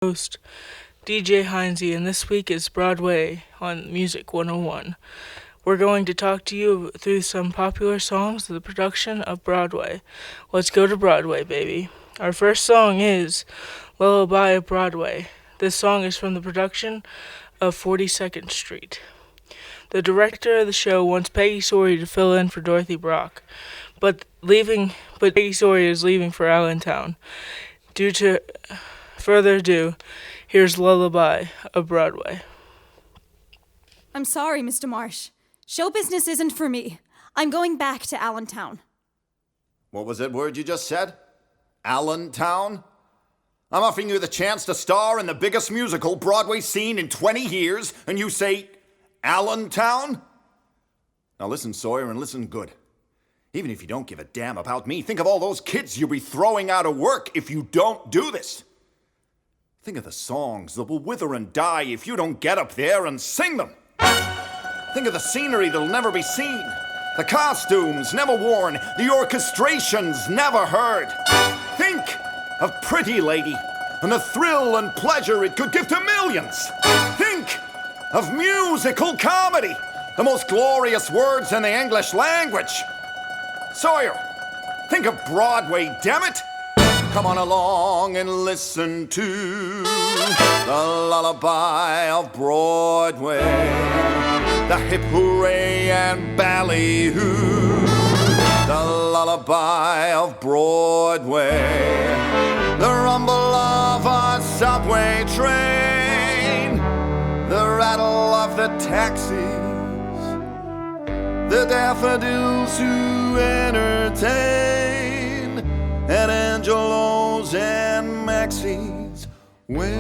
Host DJ Heinze, and this week is Broadway on Music 101. We're going to talk to you through some popular songs of the production of Broadway. Let's go to Broadway, baby. Our first song is Lullaby of Broadway. This song is from the production of 42nd Street. The director of the show wants Peggy Sori to fill in for Dorothy Brock, but Peggy Sori is leaving for Allentown. Due to further ado, here's Lullaby of Broadway. I'm sorry, Mr. Marsh. Show business isn't for me. I'm going back to Allentown. What was that word you just said? Allentown? I'm offering you the chance to star in the biggest musical Broadway's seen in 20 years, and you say, Allentown? Now listen, Sawyer, and listen good. Even if you don't give a damn about me, think of all those kids you'll be throwing out of work if you don't do this. Think of the songs that will wither and die if you don't get up there and sing them. Think of the scenery that'll never be seen, the costumes never worn, the orchestrations never heard. Think of Pretty Lady and the thrill and pleasure it could give to millions. Think of musical comedy, the most glorious words in the English language. Sawyer, think of Broadway, damn it! Come on along and listen to the lullaby of Broadway, the hip hooray and ballyhoo, the lullaby of Broadway, the rumble of a subway train, the rattle of the taxis, the daffodils who entertain, and Angelos and Maxie's. When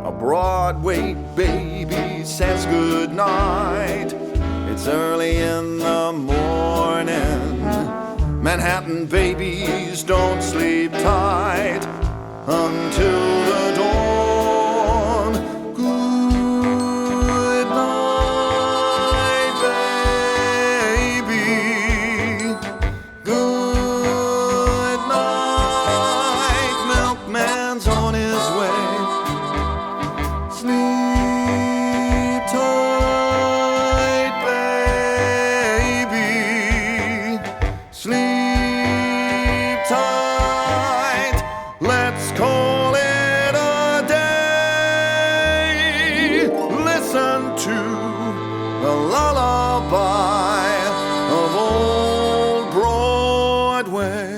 a Broadway baby says goodnight, it's early in the morning. Manhattan babies don't sleep tight until the dawn. Good night, baby. Good night. Milkman's on his way. Sleep tight, baby. Sleep tight. Let's call it a day. Listen to the lullaby of old Broadway.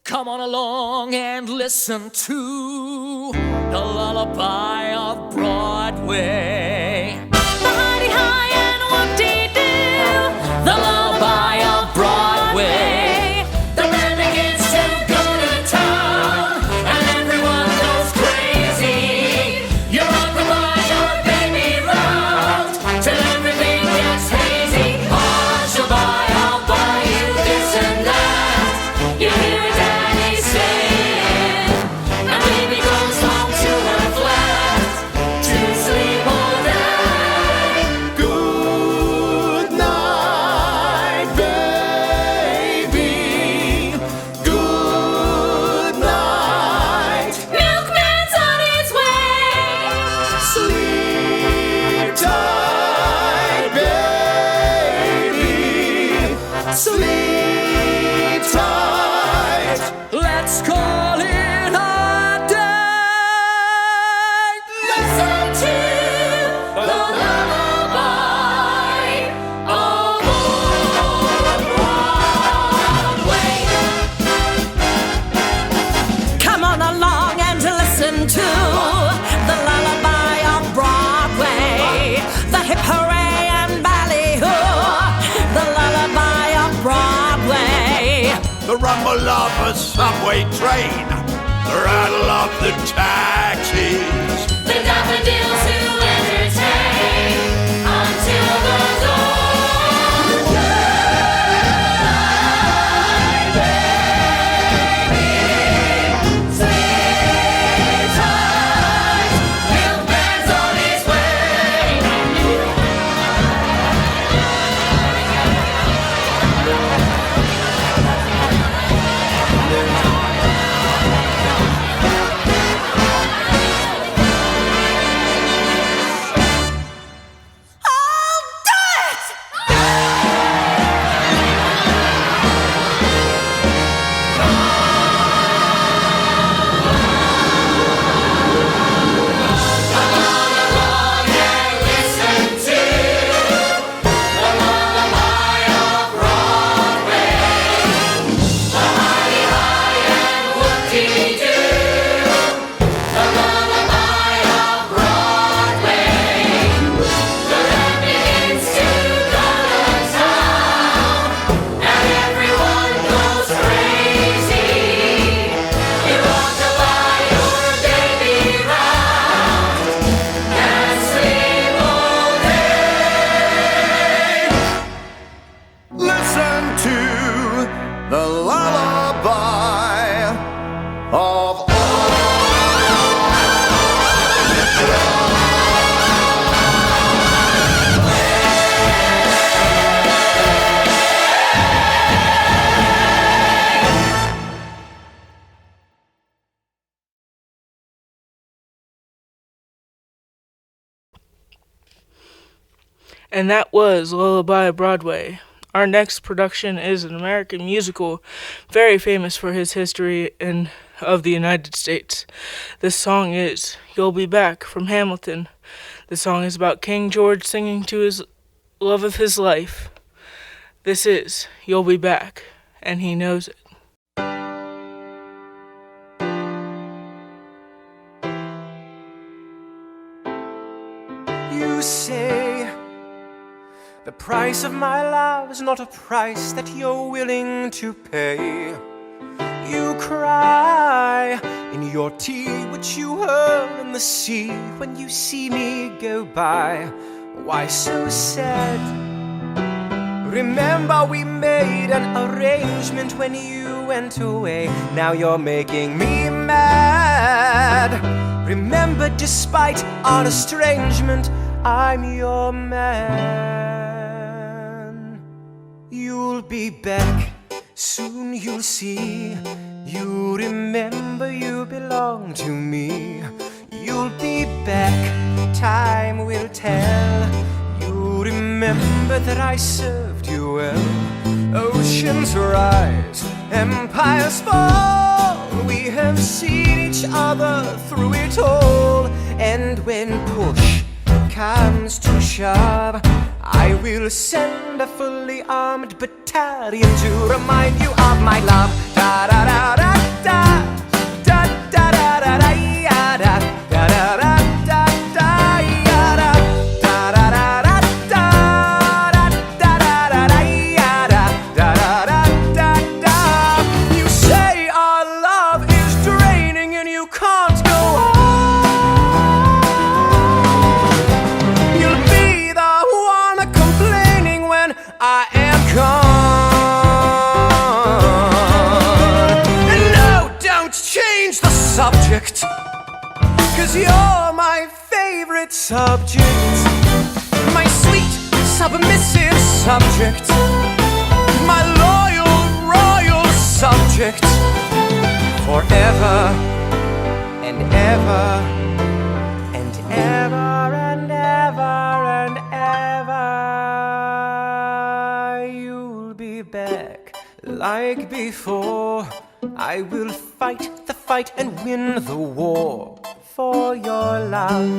Come on along and listen to the lullaby of Broadway. The hidey-hi and whoop-dee-doo, the lullaby of Broadway. The band begins to go to town, and everyone goes crazy. You're on the line, your baby round, till everything gets hazy. Hush-a-bye, I'll buy you this and that. You hear Daddy sing, and baby goes home to her flat to sleep all day. Good night, baby. Good night. Milkman's on his way. Sleep tight, baby. Sleep tight. Let's call it a day. Listen to the lullaby of old Broadway. Come on along and listen to the lullaby of Broadway, the hip hooray and ballyhoo, the lullaby of Broadway. The rumble of a subway train, the rattle of the taxis. The daffodils who entertain until the dawn. Good night, baby. Sleep tight. Milkman's on his way. And that was Lullaby Broadway. Our next production is an American musical very famous for his history and of the United States. This song is You'll Be Back from Hamilton. The song is about King George singing to his love of his life. This is You'll Be Back, and he knows it. You say the price of my love is not a price that you're willing to pay. You cry in your tea, which you hurl in the sea when you see me go by. Why so sad? Remember we made an arrangement when you went away. Now you're making me mad. Remember, despite our estrangement, I'm your man. You'll be back, soon you'll see. You remember you belong to me. You'll be back, time will tell. You remember that I served you well. Oceans rise, empires fall. We have seen each other through it all. And when push comes to shove, I will send a fully armed battalion to remind you of my love. Da da da da da da da da da da ya da da da da da da ya da da da da da da da da da da ya da da da da da. You say our love is draining and you can't go on. You'll be the one complaining when I am gone. And no, don't change the subject, 'cause you're my favorite subject. My sweet, submissive subject. My loyal, royal subject. Forever and ever and ever and ever and ever. You'll be back like before. I will fight the fight and win the war. For your love,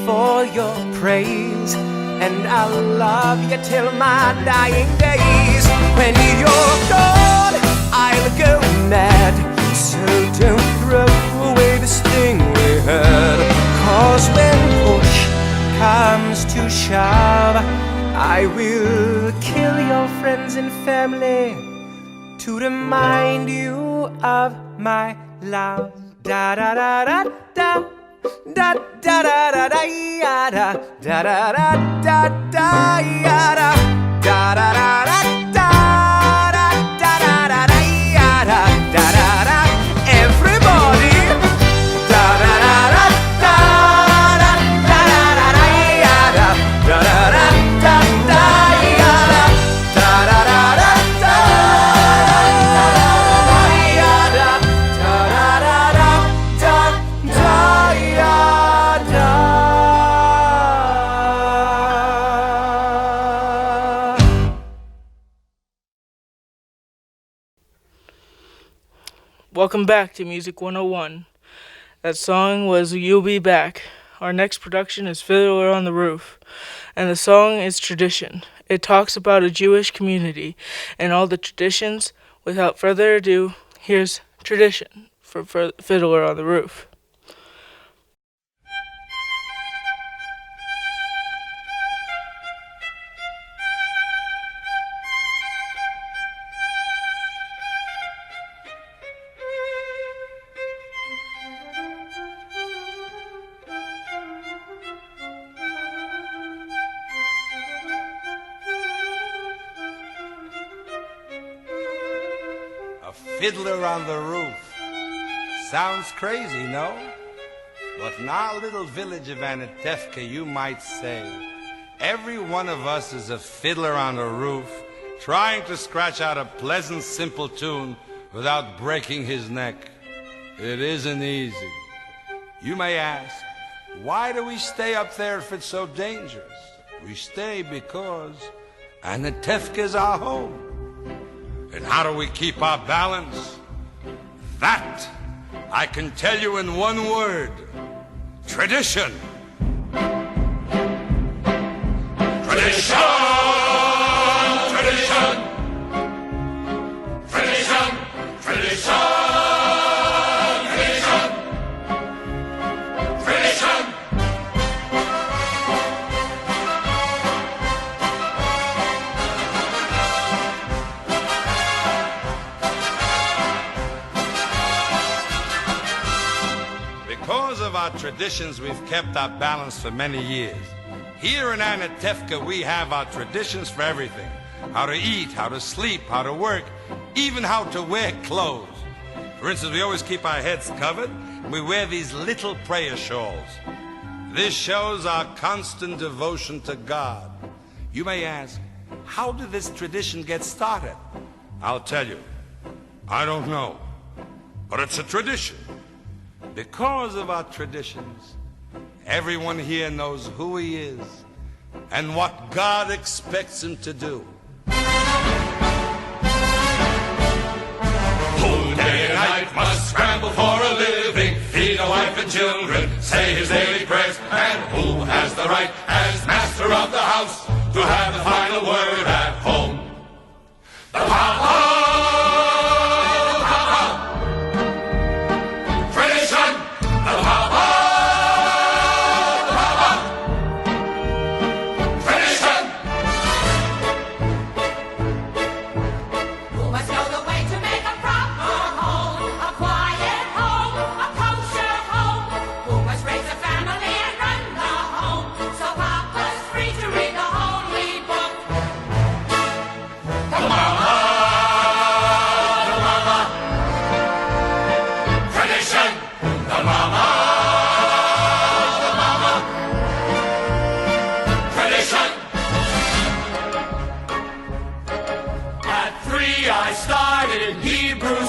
for your praise. And I'll love you till my dying days. When you're gone, I'll go mad. So don't throw away this thing we had. 'Cause when push comes to shove, I will kill your friends and family to remind you of my love. Da da da da da da da da da da ya da da da da da da ya da da da da da da da da da da ya da da da da. Everybody, da da da da da da da da da ya da da da da da da ya da da da da da da ya da da da da da da ya da. Welcome back to Music 101. That song was You'll Be Back. Our next production is Fiddler on the Roof, and the song is Tradition. It talks about a Jewish community and all the traditions. Without further ado, here's Tradition for Fiddler on the Roof. Fiddler on the Roof. Sounds crazy, no? But in our little village of Anatevka, you might say, every one of us is a fiddler on the roof, trying to scratch out a pleasant, simple tune without breaking his neck. It isn't easy. You may ask, why do we stay up there if it's so dangerous? We stay because Anatevka's our home. And how do we keep our balance? That I can tell you in one word. Tradition. Tradition! Tradition! Tradition! Tradition! Because of our traditions, we've kept our balance for many years. Here in Anatevka, we have our traditions for everything. How to eat, how to sleep, how to work, even how to wear clothes. For instance, we always keep our heads covered, and we wear these little prayer shawls. This shows our constant devotion to God. You may ask, how did this tradition get started? I'll tell you. I don't know. But it's a tradition. Because of our traditions, everyone here knows who he is and what God expects him to do. Who day and night must scramble for a living, feed a wife and children, say his daily prayers, and who has the right, as master of the house, to have the final word at home? The Papa!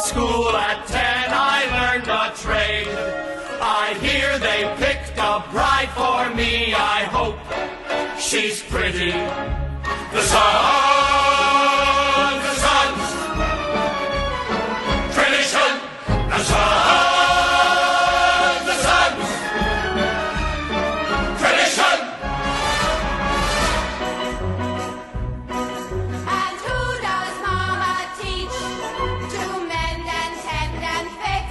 School at 10 I learned a trade. I hear they picked a bride for me. I hope she's pretty. The sons, tradition. The sons, tradition. And who does Mama teach to mend and tend and fix,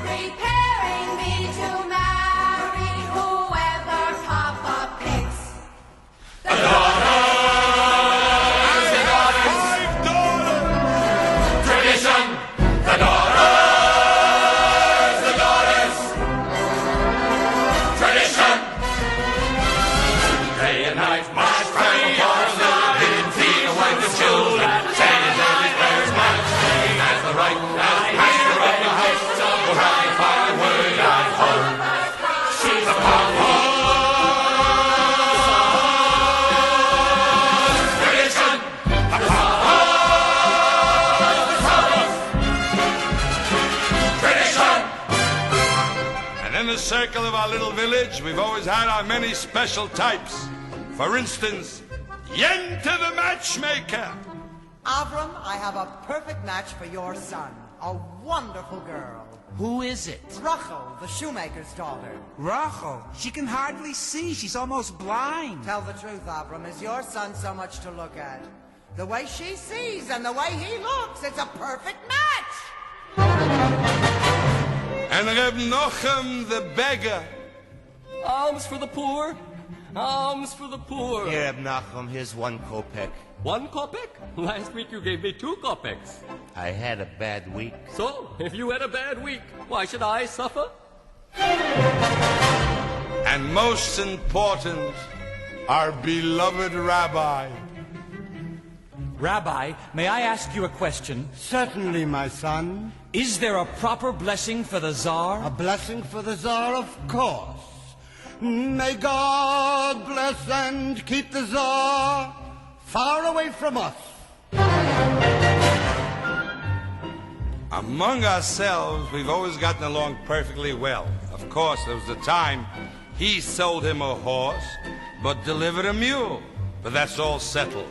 preparing me to marry whoever Papa picks? The daughters, tradition. The daughters, tradition. Day and night, march praying for a living, feed a wife and children, say his daily prayers, my saying as the right, as master of the house, will have the final word at home. She's a Papa. Tradition. A Papa. Tradition. And in the circle of our little village, we've always had our many special types. For instance, Yenta the matchmaker. Avram, I have a perfect match for your son. A wonderful girl. Who is it? Rachel, the shoemaker's daughter. Rachel. She can hardly see. She's almost blind. Tell the truth, Avram. Is your son so much to look at? The way she sees and the way he looks, it's a perfect match. And Reb Nochem the beggar. Alms for the poor. Alms for the poor. Here, Nachum, here's 1 kopeck. 1 kopeck? Last week you gave me 2 kopecks. I had a bad week. So, if you had a bad week, why should I suffer? And most important, our beloved rabbi. Rabbi, may I ask you a question? Certainly, my son. Is there a proper blessing for the Tsar? A blessing for the Tsar, of course. May God bless and keep the Tsar far away from us. Among ourselves, we've always gotten along perfectly well. Of course, there was the time he sold him a horse, but delivered a mule. But that's all settled.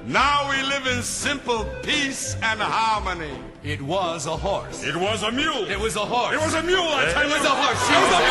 Now we live in simple peace and harmony. It was a horse. It was a mule. It was a horse. It was a mule, I tell you. It was a horse. It was a mule.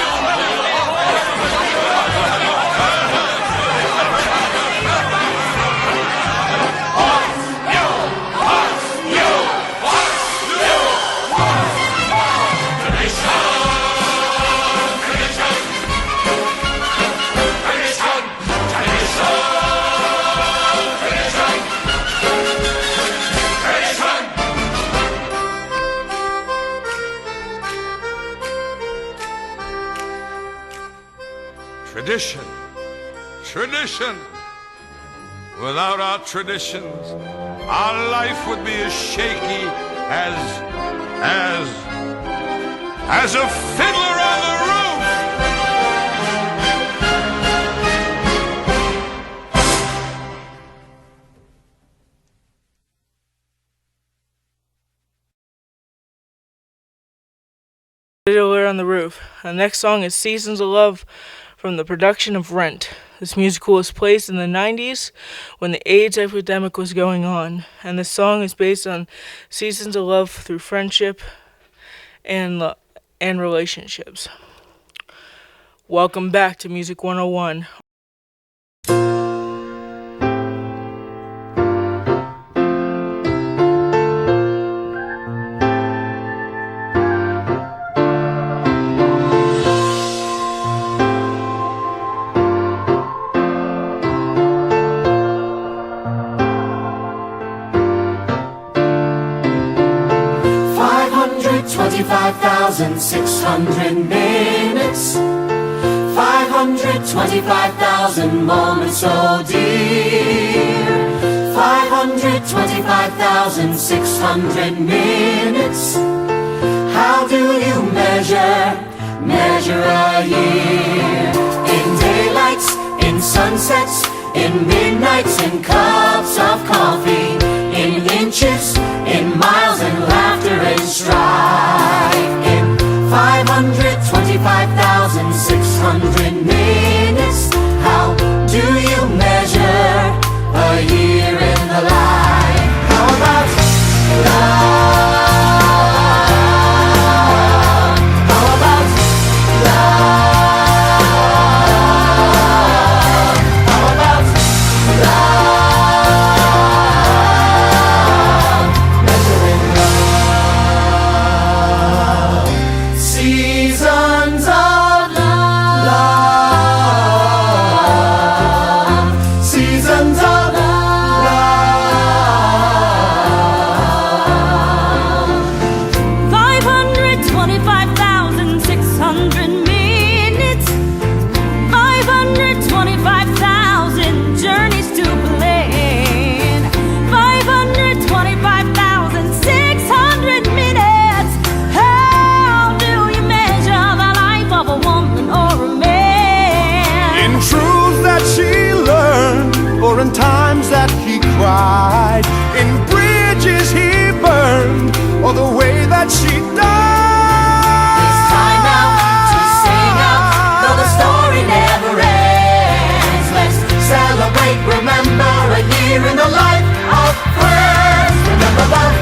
Tradition. Tradition. Without our traditions, our life would be as shaky as a fiddler on the roof. Fiddler on the Roof. The next song is Seasons of Love from the production of Rent. This musical was placed in the 90s when the AIDS epidemic was going on, and this song is based on seasons of love through friendship and relationships. Welcome back to Music 101. $525,600 minutes, 525,000 moments, oh dear. 525,600 minutes. How do you measure a year? In daylights, in sunsets, in midnights, in cups of coffee, in inches, in miles, and laughter and strife. In 525,600 minutes, how do you measure a year in the life? How about love? How about love? How about love? Measuring love. Seasons of love. Seasons of love. 525,600 minutes, 525,000 journeys to plan, 525,600 minutes. How do you measure the life of a woman or a man? In truths that she learned, or in times that he cried, in bridges he burned, or the way that she died. It's time now to sing out, though the story never ends. Let's celebrate, remember a year in the life of friends. Remember love,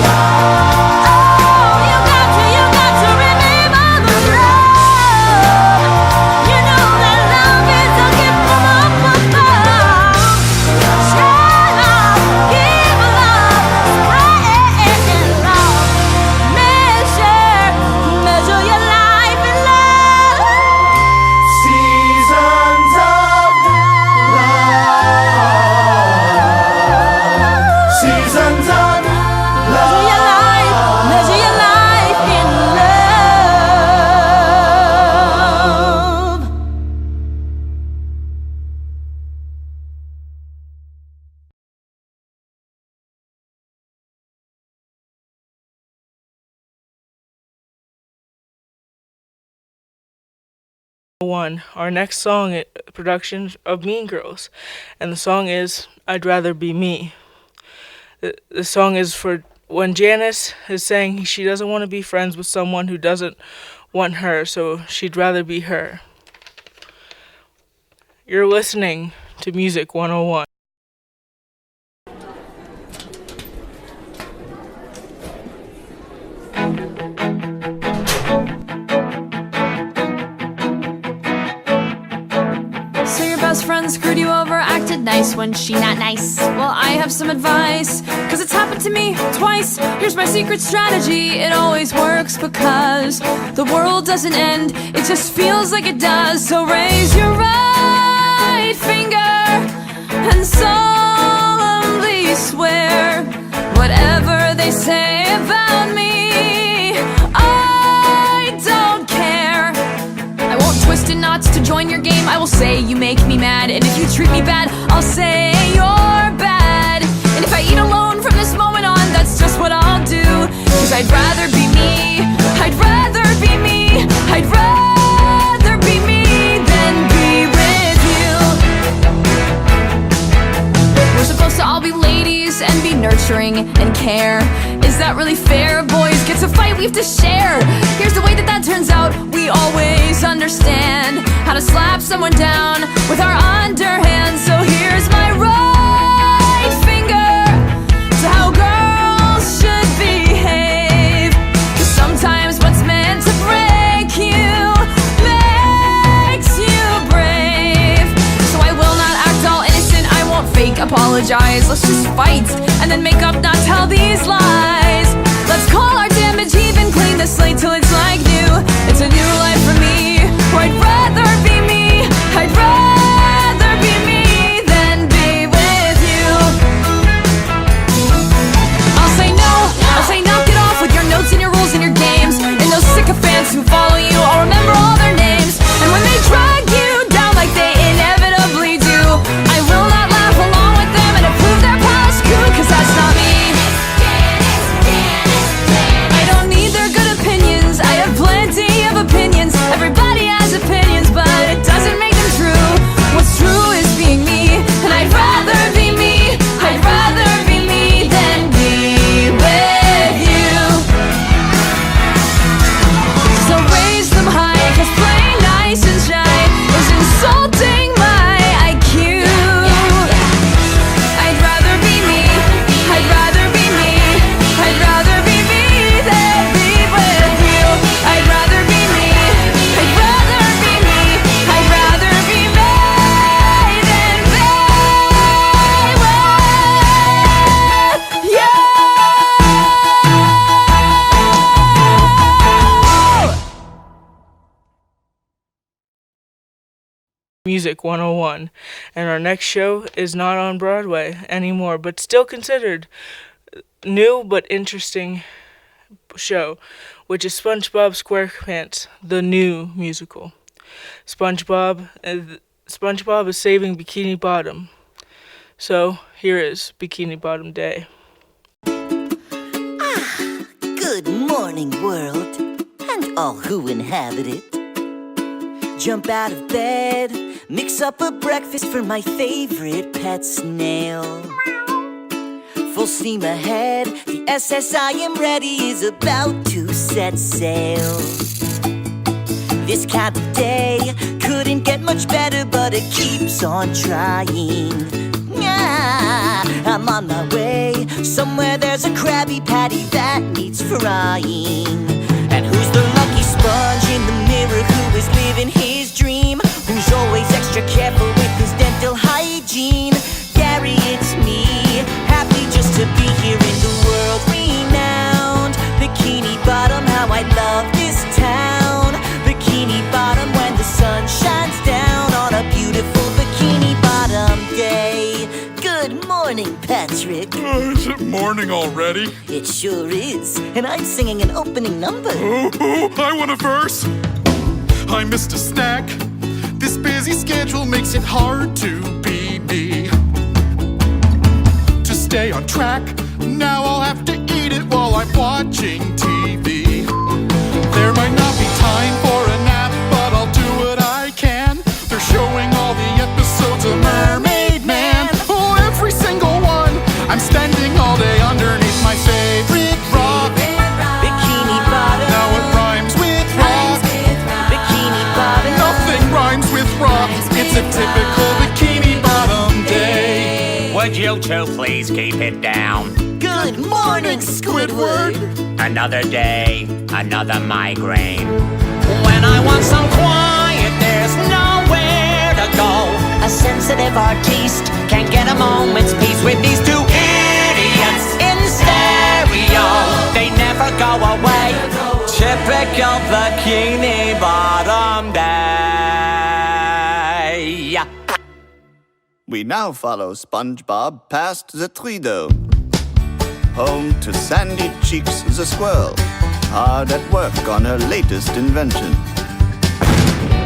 love. You got to remember the love. You know that love is a gift from up above. Share love, give love, spread love. Measure your life in love. Seasons of love. Seasons of Measure your life in love. One. Our next song, production of Mean Girls, and the song is I'd Rather Be Me. The song is for when Janice is saying she doesn't want to be friends with someone who doesn't want her, so she'd rather be her. You're listening to Music 101. So your best friend screwed you over, acted nice when she not nice. Well, I have some advice, cause it's happened to me twice. Here's my secret strategy, it always works because the world doesn't end, it just feels like it does. So raise your right finger and solemnly swear whatever they say about me, I don't care. I won't twist in knots to join your game. I will say you make me mad, and if you treat me bad, I'll say you're bad. And if I eat alone from this moment on, that's just what I'll do. Cause I'd rather be me, I'd rather be me, I'd rather be me than be with you. We're supposed to all be ladies and be nurturing and care. Is that really fair? Boys get to fight, we have to share. Here's the way that turns out. We always understand how to slap someone down with our underhand. So here's my right finger to how girls should behave. Cause sometimes what's meant to break you makes you brave. So I will not act all innocent, I won't fake apologize. Let's just fight and then make up, not tell these lies. Let's call our damage even, clean the slate till it's like new. It's a new life for me, where I'd rather be me, I'd rather be me than be with you. I'll say no, I'll say knock it off with your notes and your rules and your games. And those sycophants who follow you, I'll remember all their names. And when they drag you down like they inevitably do, I will not laugh along with them and approve their past coup, cause that's not me. Plenty of opinions, everybody has opinions, but it doesn't make them true. What's true is being me, and I'd rather be me, I'd rather be me than be with you. So raise them high, cause playing nice and shy is insulting my IQ. I'd rather be me, I'd rather be me, I'd rather be me than be with you. I'd rather be me, I'd rather be me, I'd rather be me than be with you. Music 101, and our next show is not on Broadway anymore, but still considered new but interesting show, which is SpongeBob SquarePants, the new musical. SpongeBob is saving Bikini Bottom. So here is Bikini Bottom Day. Good morning, world, and all who inhabit it. Jump out of bed, mix up a breakfast for my favorite pet snail. Full steam ahead, the SS I am ready is about to set sail. This kind of day couldn't get much better, but it keeps on trying. I'm on my way, somewhere there's a Krabby Patty that needs frying. And who's the lucky sponge in the mirror who is living his dream? Who's always extra careful with his dental hygiene? Gary, it's me, happy just to be here in the world-renowned Bikini Bottom. How I love this town, Bikini Bottom, when the sun shines down on a beautiful Bikini Bottom day. Good morning, Patrick. Is it morning already? It sure is, and I'm singing an opening number. Oh, I want a verse. I missed a snack. This busy schedule makes it hard to be me. To stay on track, now I'll have to eat it while I'm watching TV. There might not be time for a nap, but I'll do what I can. They're showing all the episodes of Mermaid Man. Oh, every single one. I'm spending all day underneath my favorite rock. Bikini Bottom. Now it rhymes with rock. Bikini Bottom. Nothing rhymes with rock. It's a typical bikini bottom day. Would you two please keep it down? Good morning, Squidward. Another day, another migraine. When I want some quiet, there's nowhere to go. A sensitive artiste can't get a moment's peace with these two idiots in stereo. They never go away. Typical bikini bottom day. We now follow SpongeBob past the Trudeau, home to Sandy Cheeks the squirrel, hard at work on her latest invention.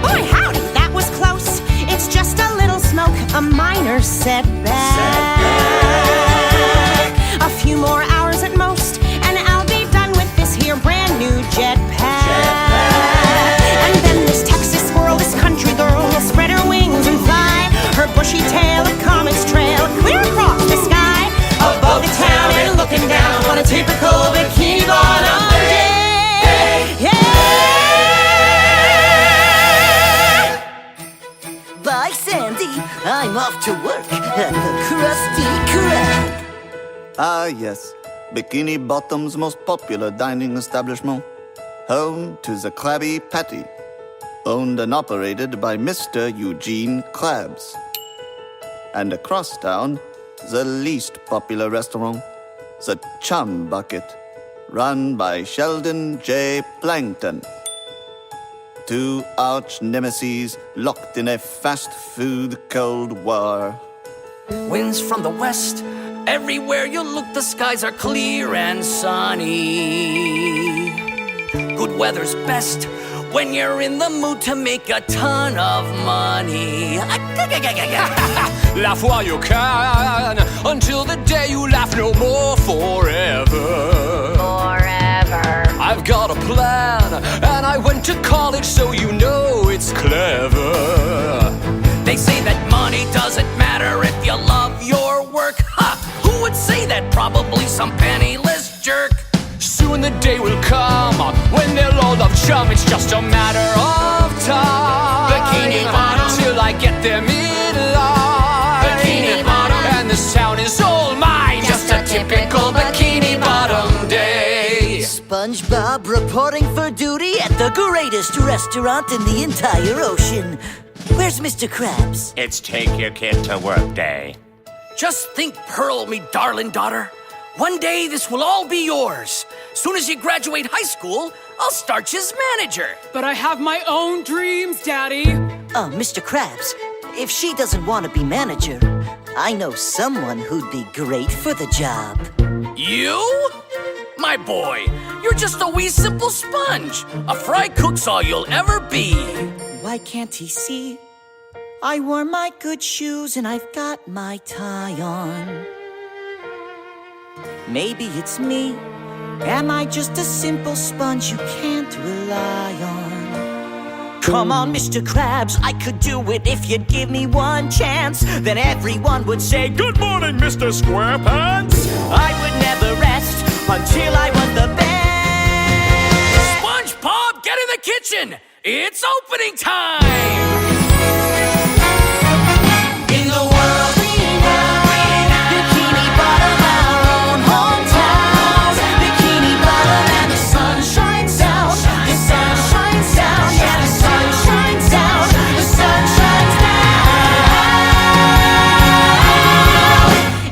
Boy, howdy, that was close. It's just a little smoke, a minor setback. A few more hours at most, and I'll be done with this here brand new jetpack. And then this Texas squirrel, this country girl, will spread her wings and fly. Her bushy tail, a comet's trail, clear across the sky. Above the town and looking down on a typical bikini bottom day. Bye, Sandy. I'm off to work at the Krusty Krab. Ah, yes, Bikini Bottom's most popular dining establishment, home to the Krabby Patty, owned and operated by Mr. Eugene Krabs. And across town, the least popular restaurant, the Chum Bucket, run by Sheldon J. Plankton. Two arch nemeses locked in a fast food Cold War. Winds from the west, everywhere you look, the skies are clear and sunny. Good weather's best when you're in the mood to make a ton of money. Laugh while you can, until the day you laugh no more forever. I've got a plan, and I went to college, so you know it's clever. They say that money doesn't matter if you love your work. Ha! Who would say that? Probably some penniless jerk. Soon the day will come when they'll all love chum. It's just a matter of time. Bikini Bottom, till I get them in line. Bikini Bottom, and this town is all mine. Just a typical Bikini Bottom day. SpongeBob reporting for duty at the greatest restaurant in the entire ocean. Where's Mr. Krabs? It's take your kid to work day. Just think, Pearl, me darling daughter. One day this will all be yours. Soon as you graduate high school, I'll start you as manager. But I have my own dreams, Daddy. Oh, Mr. Krabs, if she doesn't want to be manager, I know someone who'd be great for the job. You? My boy, you're just a wee simple sponge. A fry cook's all you'll ever be. Why can't he see? I wore my good shoes and I've got my tie on. Maybe it's me. Am I just a simple sponge you can't rely on? Come on, Mr. Krabs, I could do it if you'd give me one chance. Then everyone would say, "Good morning, Mr. Squarepants." I would never rest until I was the best. SpongeBob, get in the kitchen! It's opening time! In the world renowned, Bikini Bottom, our own hometown. Bikini Bottom and the sun shines down. The sun shines down, yeah, the sun shines down. The sun shines down.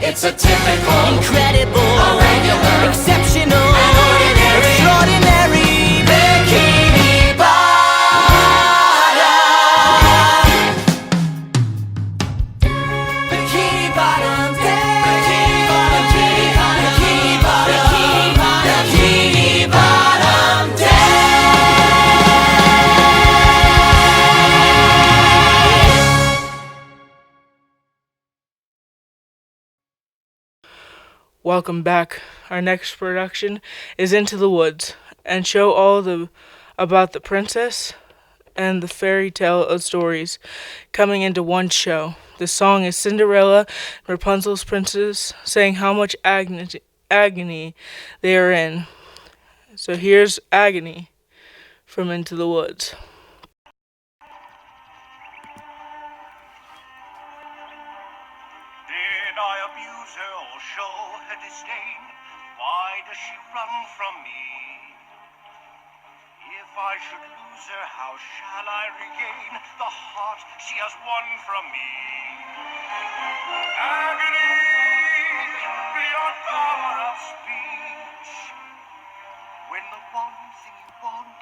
It's a typical, incredible, regular, exceptional, and ordinary, extraordinary Bikini Bottom. Bikini Bottom Day. Bikini Bottom, Bikini Bottom, Bikini Bottom Welcome back. Our next production is Into the Woods, and show about the princess and the fairy tale of stories coming into one show. The song is Cinderella and Rapunzel's princess saying how much agony they are in. So here's Agony from Into the Woods. disdain. Why does she run from me? If I should lose her, how shall I regain the heart she has won from me? Agony beyond power of speech. When the one thing you want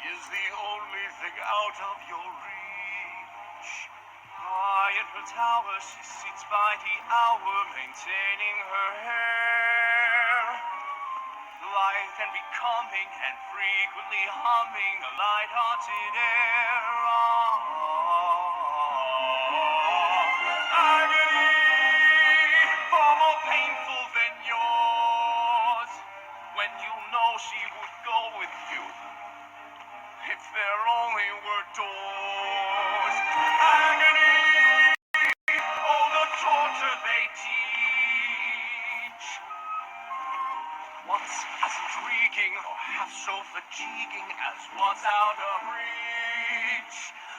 is the only thing out of your reach. High in her tower, she sits by the hour, maintaining her hair. Light and becoming, and frequently humming a light-hearted air. Agony, far more painful than yours, when you know she would go with you, if there only were doors. Agony, oh, the torture they teach. What's as intriguing or half so fatiguing as what's out of reach?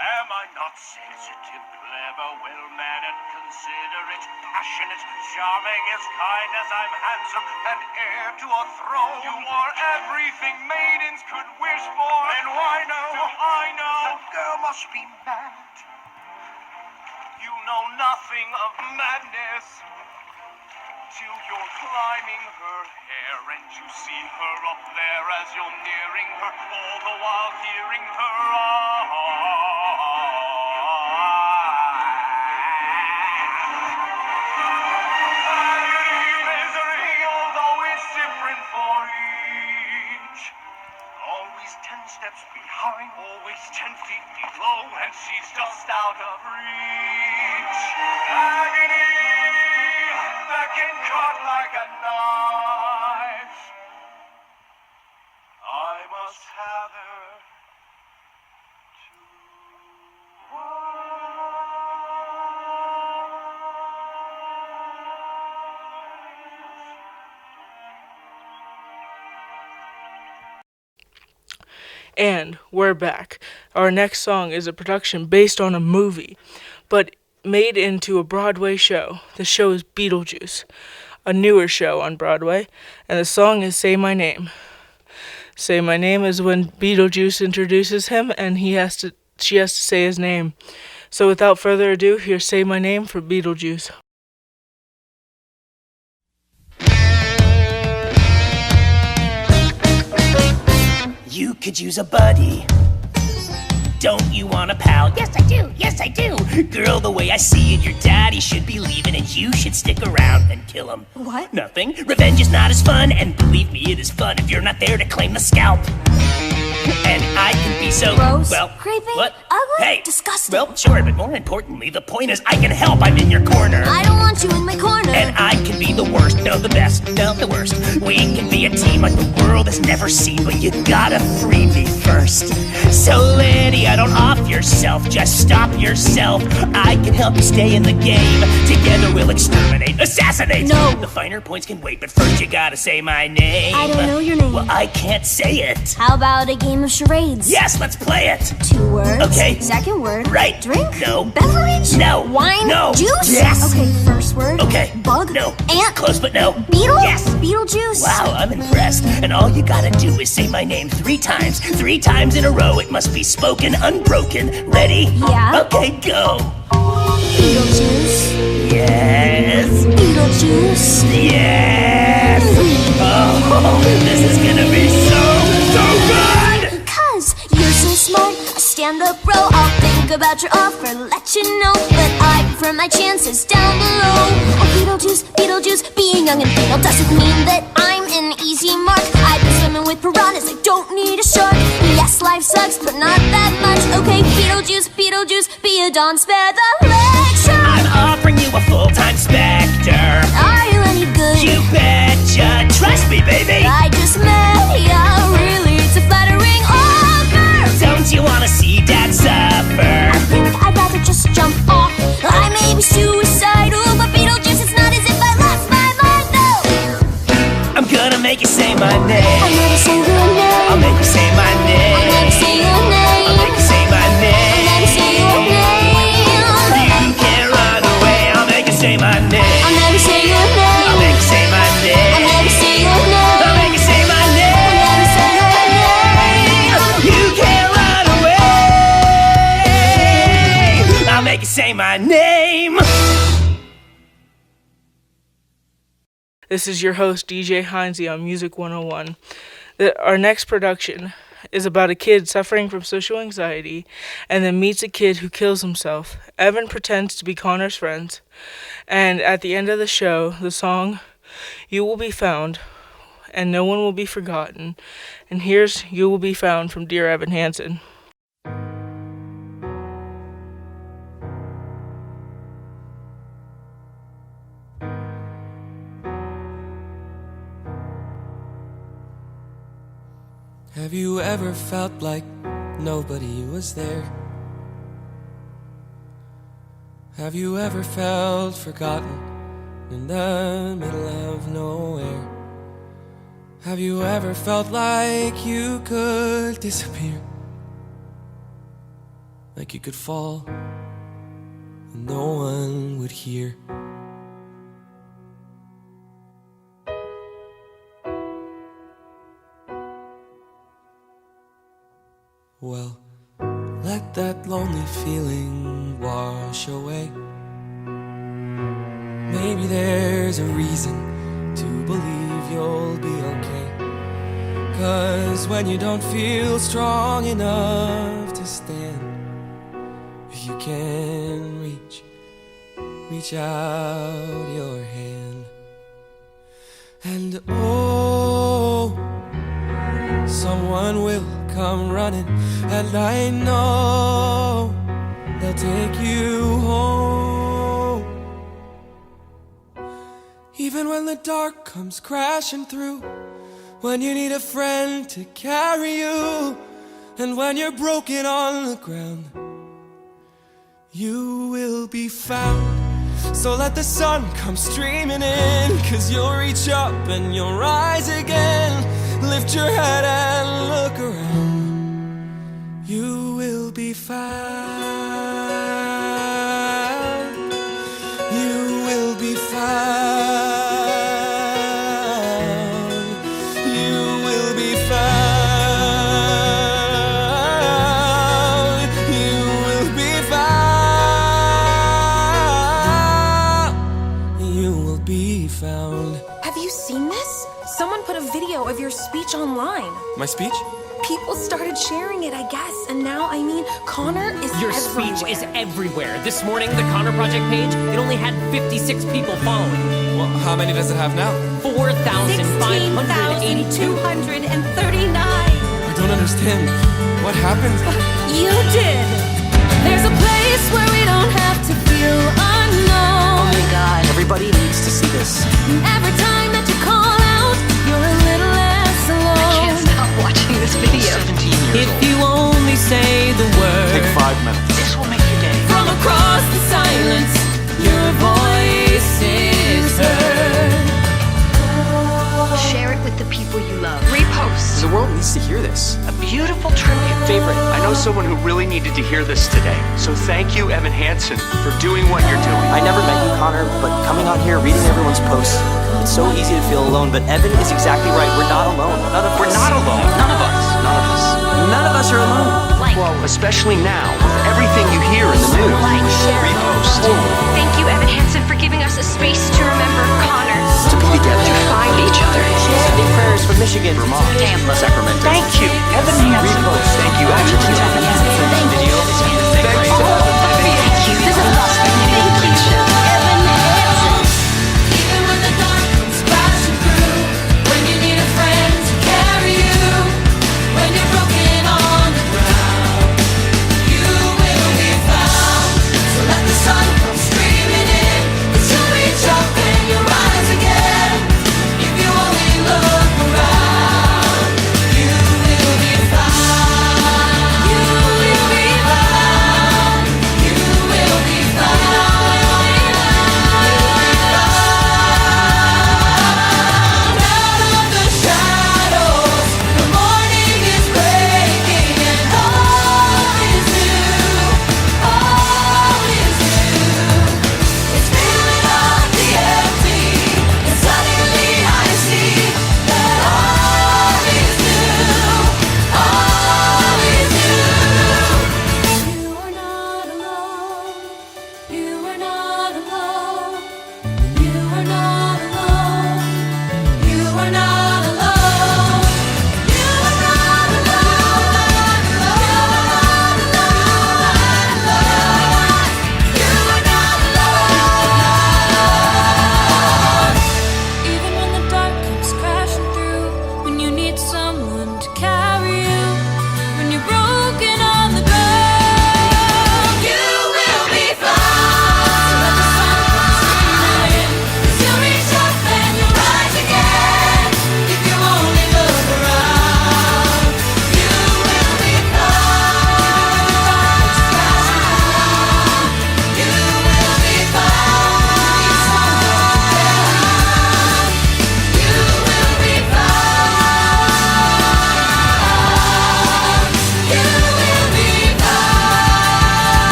Am I not sensitive, clever, well-mannered, considerate, passionate, charming, as kind as I'm handsome, and heir to a throne? You are everything maidens could wish for. And why know? I know the girl must be mad. You know nothing of madness till you're climbing her hair, and you see her up there as you're nearing her, all the while hearing her misery, although it's different for each. Always 10 steps behind, always 10 feet below, and she's just out of reach. Agony, back and cut like a knife. I must have her And we're back. Our next song is a production based on a movie, but made into a Broadway show. The show is Beetlejuice, a newer show on Broadway, and the song is Say My Name. Say My Name is when Beetlejuice introduces him, and she has to say his name. So without further ado, here's Say My Name for Beetlejuice. You could use a buddy. Don't you want a pal? Yes, I do. Yes, I do. Girl, the way I see it, your daddy should be leaving and you should stick around and kill him. What? Nothing. Revenge is not as fun, and believe me, it is fun if you're not there to claim the scalp. And I can be so... Gross, well, creepy, what? ugly, Hey, disgusting. well, sure, but more importantly, the point is I can help. I'm in your corner. I don't want you in my corner. And I can be the worst, no the best, no the worst. We can be a team like the world has never seen, but you gotta free me first. So Lydia, don't off yourself, just stop yourself. I can help you stay in the game. Together we'll exterminate, assassinate. No. The finer points can wait, but first you gotta say my name. I don't know your name. Well, I can't say it. How about a game of charades? Yes, let's play it. 2 words. Okay. Second word. Right. Drink. No. Beverage. No. Wine. No. Juice. Yes. Okay, first word. Okay. Bug. No. Ant. Close, but no. Beetle. Yes. Beetlejuice. Wow, I'm impressed. And all you gotta do is say my name 3 times. 3 times in a row. It must be spoken unbroken. Ready? Yeah. Okay, go. Beetlejuice. Yes. Beetlejuice. Yes. Oh, this is gonna be so good. Cause you're so smart, a stand-up bro. I'll think about your offer, let you know. But I prefer my chances down below. Beetlejuice, Beetlejuice, being young and feeble doesn't mean that I'm an easy mark. I've been swimming with piranhas, I don't need a shark. Yes, life sucks, but not that much. Okay, Beetlejuice, Beetlejuice, be a dawn, spare the lecture. I'm offering you a full-time specter. Are you any good? You betcha. Trust me, baby. I just met ya, really, it's a flattering offer. Don't you wanna see Dad suffer? I think I'd rather just jump off. I may be suicidal, but Beetlejuice, it's not as if I lost my mind, though. I'm gonna make you say my name. I'll never say your name. I'll make you say my name. I'll never say your name. I'll make you say my name. I'll never say your name. You can't run away. I'll make you say my name. I'll never say your name. This is your host, DJ Heinze on Music 101. Our next production is about a kid suffering from social anxiety and then meets a kid who kills himself. Evan pretends to be Connor's friend, and at the end of the show, the song You Will Be Found and No One Will Be Forgotten. And here's You Will Be Found from Dear Evan Hansen. Have you ever felt like nobody was there? Have you ever felt forgotten in the middle of nowhere? Have you ever felt like you could disappear? Like you could fall and no one would hear? Well, let that lonely feeling wash away. Maybe there's a reason to believe you'll be okay. 'Cause when you don't feel strong enough to stand, if you can reach out your hand. And oh, someone will come running, and I know they'll take you home. Even when the dark comes crashing through, when you need a friend to carry you, and when you're broken on the ground, you will be found. So let the sun come streaming in, 'cause you'll reach up and you'll rise again. Lift your head and look around. You will be found. You will be found. You will be found. You will be found. You will be found. Have you seen this? Someone put a video of your speech online. My speech? People started sharing it, I guess, and now, I mean, Connor is Your everywhere. speech is everywhere. This morning, the Connor Project page, it only had 56 people following. Well, how many does it have now? 4,582. 16,239. I don't understand. What happened? You did. There's a place where we don't have to feel unknown. Oh my God, everybody needs to see this. Every time that you call out, you're a little less alone. I can't stop watching this video. 17 years If old. you only say the word. Take 5 minutes. This will make your day. From across the silence, your voice is heard. Share it with the people you love. Repost. The world needs to hear this. A beautiful tribute. Favorite. I know someone who really needed to hear this today. So thank you, Evan Hansen, for doing what you're doing. I never met you, Connor, but coming on here, reading everyone's posts, it's so easy to feel alone, but Evan is exactly right. We're not alone. We're not alone. None of us. None of us. None of us are alone. Well, especially now, with everything you hear in the news. Like, share, repost. Thank you, Evan Hansen, for giving us a space to remember Connor. To be together. To find each other. Sending prayers from Michigan, Vermont, Tampa, Sacramento. Thank you, Evan Hansen. Repost. Thank you, Evan Hansen. Video. Thanks to Evan. Thank you. This is awesome. Thank you. Evan Hansen. Even when the dark comes crashing through, when you need a friend to carry you, when you're broken on the ground, you will be found. So let the sun come streaming in, 'cause you'll reach up and you'll rise again. If you only look around, you will be found. You will be found.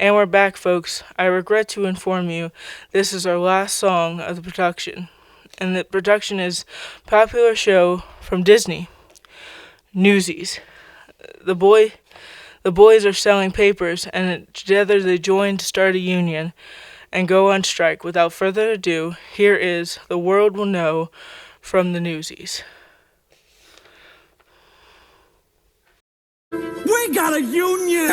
And we're back, folks. I regret to inform you this is our last song of the production. And the production is popular show from Disney, Newsies. The boys are selling papers, and together they join to start a union and go on strike. Without further ado, here is The World Will Know from the Newsies. We got a union!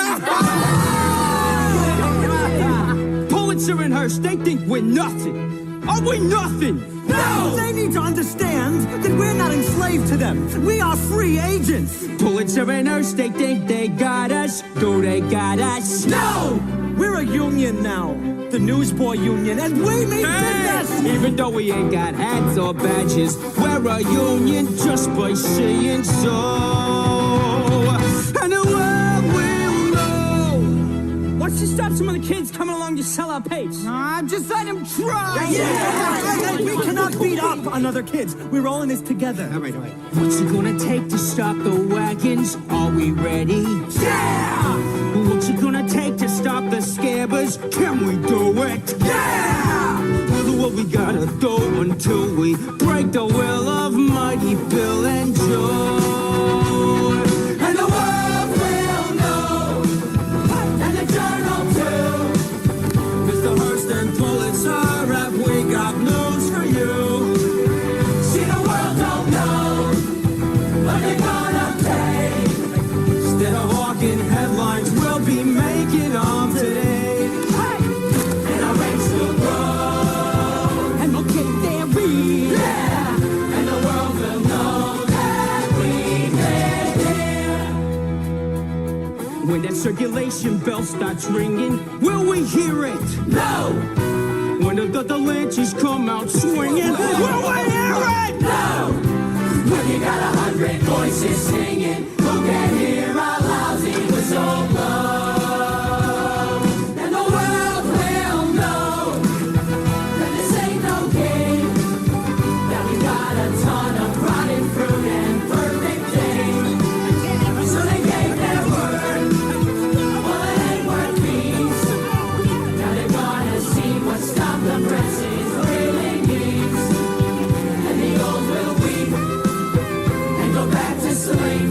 Pulitzer and Hearst, they think we're nothing. Are we nothing? No! They need to understand that we're not enslaved to them. We are free agents. Pulitzer and Hearst, they think they got us. Do they got us? No! We're a union now. The Newsboy Union, and we mean business! Even though we ain't got hats or badges, we're a union just by saying so. And the world will know. Why don't you stop some of the kids coming along to sell our papes? Just let them try! Yeah. We cannot beat up on other kids. We're all in this together. All right. What's it gonna take to stop the wagons? Are we ready? Yeah! What's it gonna take to stop the scabbers? Can we do it? Yeah! We'll do what we gotta do until we break the will of Mighty Bill and Joe. And the world will know, and the journal too. Mr. Hearst and Pulitzer, have we got news for you? See, the world don't know what they're gonna pay. Instead of walking headlines, we'll be making them today. And our ranks will grow, and we'll get their read. Yeah, and the world will know that we made it. When that circulation bell starts ringing, will we hear it? No! When the lynches come out swinging, will we hear it? No! When you got 100 voices singing, who can hear our lousy whistle blow? And the world will know that this ain't no game, that we got a ton of rotten fruit and perfect game. So they gave their word, well it ain't worth peace. Now they're gonna see what Stop the Presses really means. And the old will weep and go back to sleep.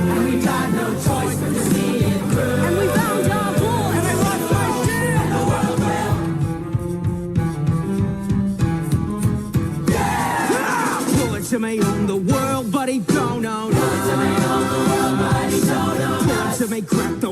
And we got no choice but to see it through. And we found our voice. And we lost our shit. And the world will. Yeah! Pulitzer may own the world, but he don't own. Pulitzer may own the world, but he don't own. Pulitzer may crack the